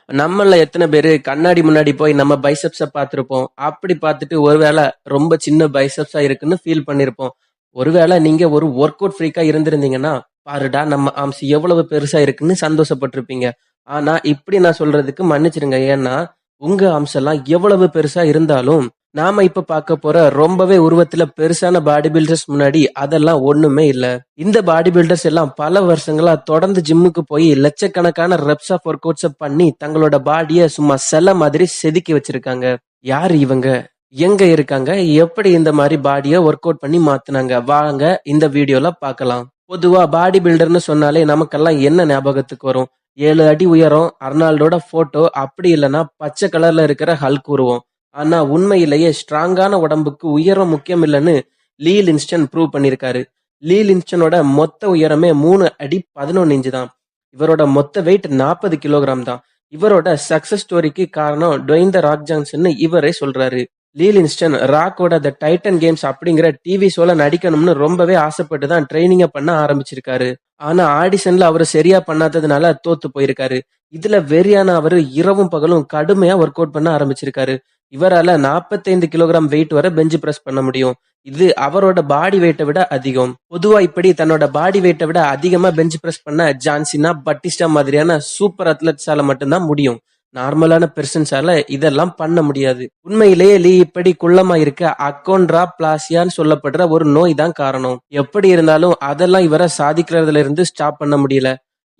நம்மள எத்தனை பேரு கண்ணாடி முன்னாடி போய் நம்ம பைசெப்ஸ பார்த்திருப்போம். அப்படி பார்த்துட்டு ஒருவேளை ரொம்ப சின்ன பைசெப்ஸா இருக்குன்னு ஃபீல் பண்ணியிருப்போம். ஒருவேளை நீங்க ஒரு ஒர்க் அவுட் ஃப்ரீக்கா இருந்திருந்தீங்கன்னா, பாருடா நம்ம ஆர்ம்ஸ் எவ்வளவு பெருசா இருக்குன்னு சந்தோஷப்பட்டிருப்பீங்க. ஆனா இப்படி நான் சொல்றதுக்கு மன்னிச்சிடுங்க. ஏன்னா, உங்க ஆர்ம்ஸ் எல்லாம் எவ்வளவு பெருசா இருந்தாலும், நாம இப்ப பார்க்க போற ரொம்பவே உருவத்துல பெருசான பாடி பில்டர்ஸ் முன்னாடி அதெல்லாம் ஒண்ணுமே இல்ல. இந்த பாடி பில்டர்ஸ் எல்லாம் பல வருஷங்களா தொடர்ந்து ஜிம்முக்கு போய் லட்சக்கணக்கான ரெப்ஸ் ஆஃப் ஒர்க் அவுட்ஸ் பண்ணி தங்களோட பாடிய சும்மா செல மாதிரி செதுக்கி வச்சிருக்காங்க. யாரு இவங்க? எங்க இருக்காங்க? எப்படி இந்த மாதிரி பாடிய ஒர்க் அவுட் பண்ணி மாத்துனாங்க? வாங்க இந்த வீடியோல பார்க்கலாம். பொதுவா பாடி பில்டர்னு சொன்னாலே நமக்கெல்லாம் என்ன ஞாபகத்துக்கு வரும்? 7 அடி உயரம், அர்னால்டோட போட்டோ, அப்படி இல்லைன்னா பச்சை கலர்ல இருக்கிற ஹல்க் உருவம். ஆனா உண்மையிலேயே ஸ்ட்ராங்கான உடம்புக்கு உயரம் முக்கியம் இல்லைன்னு லீ லின்ஸ்டன் ப்ரூவ் பண்ணியிருக்காரு. லீ லின்ஸ்டனோட மொத்த உயரமே 3 அடி 11 இன்ச்சு தான். இவரோட மொத்த வெயிட் 40 கிலோகிராம் தான். இவரோட சக்சஸ் ஸ்டோரிக்கு காரணம் டுவைன் த ராக் ஜான்சன் இவரே சொல்றாரு. லீ லின்ஸ்டன் ராக்கோட த டைட்டன் கேம்ஸ் அப்படிங்கிற டிவி ஷோல நடிக்கணும்னு ரொம்பவே ஆசைப்பட்டு தான் ட்ரைனிங்க பண்ண ஆரம்பிச்சிருக்காரு. ஆனா ஆடிஷன்ல அவரு சரியா பண்ணாததுனால தோத்து போயிருக்காரு. இதுல வெறியான அவரு இரவும் பகலும் கடுமையா ஒர்க் அவுட் பண்ண ஆரம்பிச்சிருக்காரு. இவரால 45 கிலோகிராம் வெயிட் வரை பெஞ்ச் பிரஸ் பண்ண முடியும். இது அவரோட பாடி வெயிட்டை விட அதிகம். பொதுவா இப்படி தன்னோட பாடி வெயிட்டை விட அதிகமா பெஞ்ச் பிரஸ் பண்ண ஜான்சினா, பட்டிஸ்டா மாதிரியான சூப்பர் அத்லெட்ஸால மட்டும்தான் முடியும். நார்மலான பெர்சன்ஸால இதெல்லாம் பண்ண முடியாது. உண்மையிலேயே லீ இப்படி குள்ளமா இருக்க அக்கோண்ட்ரா பிளாசியான்னு சொல்லப்படுற ஒரு நோய் தான் காரணம். எப்படி இருந்தாலும் அதெல்லாம் இவரை சாதிக்கிறதுல இருந்து ஸ்டாப் பண்ண முடியல.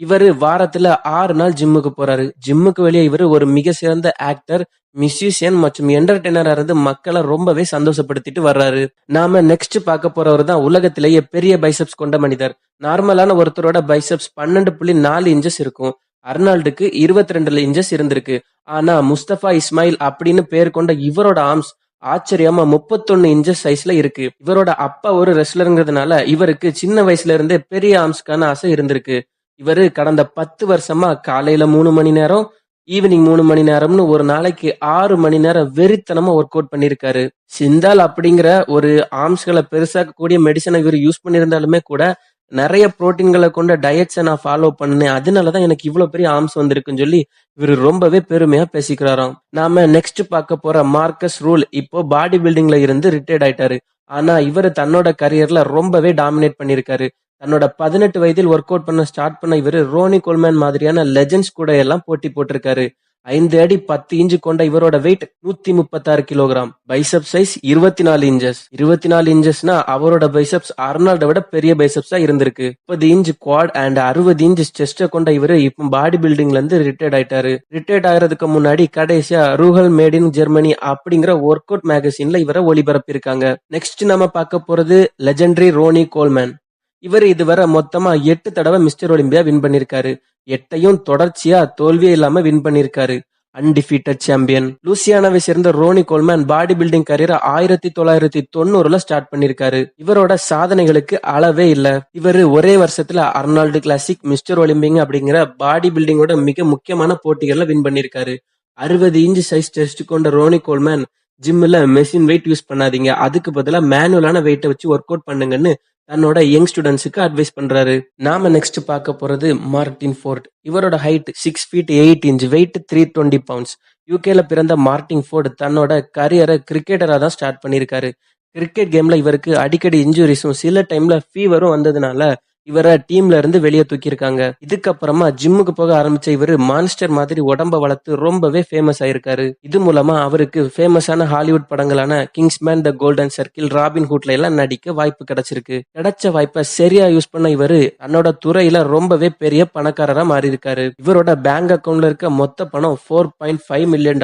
இவரு வாரத்துல 6 நாள் ஜிம்முக்கு போறாரு. ஜிம்முக்கு வெளியே இவரு ஒரு மிக சிறந்த ஆக்டர், மியூசிஷியன் மற்றும் என்டர்டெய்னரா இருந்து மக்களை ரொம்பவே சந்தோஷப்படுத்திட்டு வர்றாரு. நாம நெக்ஸ்ட் பார்க்க போறவர் தான் உலகத்திலேயே பெரிய பைசெப்ஸ் கொண்ட மனிதர். நார்மலான ஒருத்தரோட பைசெப்ஸ் 12.4 இன்ச்சஸ் இருக்கும். அர்னால்டுக்கு 22 இன்ச்சஸ் இருந்திருக்கு. ஆனா முஸ்தபா இஸ்மாயில் அப்படின்னு பேர் கொண்ட இவரோட ஆர்ம்ஸ் ஆச்சரியமா 31 இன்ச்சஸ் சைஸ்ல இருக்கு. இவரோட அப்பா ஒரு ரெஸ்லருங்கிறதுனால இவருக்கு சின்ன வயசுல இருந்தே பெரிய ஆர்ம்ஸ்க்கான ஆசை இருந்திருக்கு. இவரு கடந்த 10 வருஷமா காலையில 3 மணி நேரம், ஈவினிங் 3 மணி நேரம்னு ஒரு நாளைக்கு 6 மணி நேரம் வெறித்தனமா ஒர்க் அவுட் பண்ணிருக்காரு. சிந்தால் அப்படிங்கிற ஒரு ஆர்ம்ஸ்களை பெருசாக்கக்கூடிய மெடிசனை இவர் யூஸ் பண்ணியிருந்தாலுமே கூட நிறைய புரோட்டீன்களை கொண்ட டயட்ஸை நான் ஃபாலோ பண்ணேன், அதனாலதான் எனக்கு இவ்வளவு பெரிய ஆர்ம்ஸ் வந்திருக்குன்னு சொல்லி இவர் ரொம்பவே பெருமையா பேசிக்கிறாராம். நாம நெக்ஸ்ட் பார்க்க போற மார்க்கஸ் ரூல் இப்போ பாடி பில்டிங்ல இருந்து ரிட்டையர்ட் ஆயிட்டாரு. ஆனா இவர் தன்னோட கரியர்ல ரொம்பவே டாமினேட் பண்ணிருக்காரு. தன்னோட 18 வயதில் ஒர்க் அவுட் பண்ண ஸ்டார்ட் பண்ண இவரு ரோனி கோல்மேன் மாதிரியான லெஜெண்ட்ஸ் கூட எல்லாம் போட்டி போட்டிருக்காரு. 5 அடி 10 இன்ச்சு கொண்ட இவரோட weight 136 kilogram. Bicep size 24 inches. 24 இன்ச்சஸ்னா அவரோட பைசெப்ஸ் அர்னால்டை விட பெரிய பைசெப்ஸா இருந்திருக்கு. 30 inch quad and 60 inch chest கொண்ட இவரு இப்போ பாடி பில்டிங்ல இருந்து ரிட்டையர்ட் ஆயிட்டாரு. ரிட்டையர்ட் ஆகிறதுக்கு முன்னாடி கடைசியா ரூஹல் மேட் இன் ஜெர்மனி அப்படிங்கிற ஒர்க் அவுட் மேகசின்ல இவரை ஒளிபரப்பியிருக்காங்க. நெக்ஸ்ட் நம்ம பார்க்க போறது லெஜெண்டரி ரோனி கோல்மேன். இவர் இதுவரை மொத்தமா 8 தடவை மிஸ்டர் ஒலிம்பியா வின் பண்ணிருக்காரு. 8யும் தொடர்ச்சியா தோல்வியே இல்லாம வின் பண்ணிருக்காரு. Undefeated champion. லூசியானாவை சேர்ந்த ரோனி கோல்மேன் பாடி பில்டிங் கரியரை 1990ல ஸ்டார்ட் பண்ணிருக்காரு. இவரோட சாதனைகளுக்கு அளவே இல்ல. இவரு ஒரே வருஷத்துல அர்னால்டு கிளாசிக், மிஸ்டர் ஒலிம்பிக் அப்படிங்கிற பாடி பில்டிங்கோட மிக முக்கியமான போட்டிகள்ல வின் பண்ணிருக்காரு. 60 இன்ச் சைஸ் செஸ்ட் கொண்ட ரோனி கோல்மேன் ஜிம்ல மெஷின் வெயிட் யூஸ் பண்ணாதீங்க, அதுக்கு பதிலா மேனுவலான வெயிட்டை வச்சு ஒர்க் அவுட் பண்ணுங்கன்னு தன்னோட யங் ஸ்டூடெண்ட்ஸுக்கு அட்வைஸ் பண்றாரு. நாம நெக்ஸ்ட் பார்க்க போறது மார்டின் ஃபோர்ட். இவரோட height 6 feet 8 inch, weight 320 pounds. யூகேல பிறந்த மார்டின் ஃபோர்ட் தன்னோட கரியரை கிரிக்கெட்டரா தான் ஸ்டார்ட் பண்ணிருக்காரு. கிரிக்கெட் கேம்ல இவருக்கு அடிக்கடி இன்ஜுரிஸும் சில டைம்ல ஃபீவரும் வந்ததுனால இவரை டீம்ல இருந்து வெளியே தூக்கியிருக்காங்க. இதுக்கப்புறமா ஜிம்முக்கு போக ஆரம்பிச்ச இவரு மான்ஸ்டர் மாதிரி உடம்ப வளர்த்து ரொம்பவே ஃபேமஸ் ஆயிருக்காரு. இது மூலமா அவருக்கு ஃபேமஸான ஹாலிவுட் படங்களான Kingsman, the Golden Circle, Robin ஹுட்ல எல்லாம் நடிக்க வாய்ப்பு கிடைச்சிருக்கு. கிடைச்ச வாய்ப்பை சரியா யூஸ் பண்ண இவரு தன்னோட துறையில ரொம்பவே பெரிய பணக்காரரா மாறி இருக்காரு. இவரோட பேங்க் அக்கவுண்ட்ல இருக்க மொத்த பணம் $4.5 million,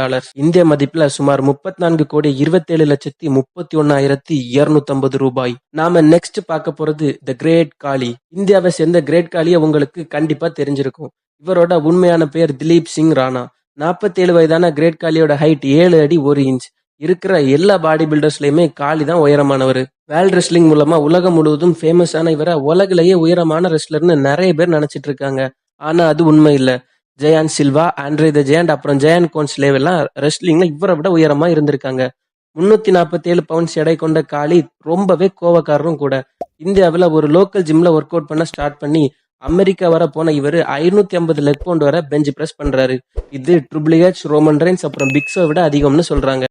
இந்திய மதிப்புல சுமார் 34,27,31,250 ரூபாய். நாம நெக்ஸ்ட் பார்க்க போறது த கிரேட் காளி. இந்தியாவை சேர்ந்த கிரேட் காளியை உங்களுக்கு கண்டிப்பா தெரிஞ்சிருக்கும். இவரோட உண்மையான பெயர் திலீப் சிங் ராணா. 47 வயதான கிரேட் காளியோட ஹைட் 7 அடி 1 இன்ச். இருக்கிற எல்லா பாடி பில்டர்ஸ்லயுமே காளி தான் உயரமானவர். வேர்ல்ட் ரெஸ்லிங் மூலமா உலகம் முழுவதும் ஃபேமஸான இவரை உலகிலேயே உயரமான ரெஸ்லர்னு நிறைய பேர் நினைச்சிட்டு இருக்காங்க. ஆனா அது உண்மை இல்ல. ஜெயான் சில்வா, ஆண்ட்ரே த ஜெயண்ட், அப்புறம் ஜெயான் கோன்ஸ்லேவ் எல்லாம் ரெஸ்லிங்ல இவரை விட உயரமா இருந்திருக்காங்க. 347 பவுண்ட்ஸ் எடை கொண்ட காளி ரொம்பவே கோவக்காரரும் கூட. இந்தியாவில் ஒரு லோக்கல் ஜிம்ல ஒர்க் அவுட் பண்ண ஸ்டார்ட் பண்ணி அமெரிக்கா வர போன இவரு 550 லெக் பவுண்ட் வரை பெஞ்ச் பிரஸ் பண்றாரு. இது ட்ரிபிள் ஹெச், ரோமன் ரெயின்ஸ் அப்புறம் பிக் ஷோ விட அதிகம்னு சொல்றாங்க.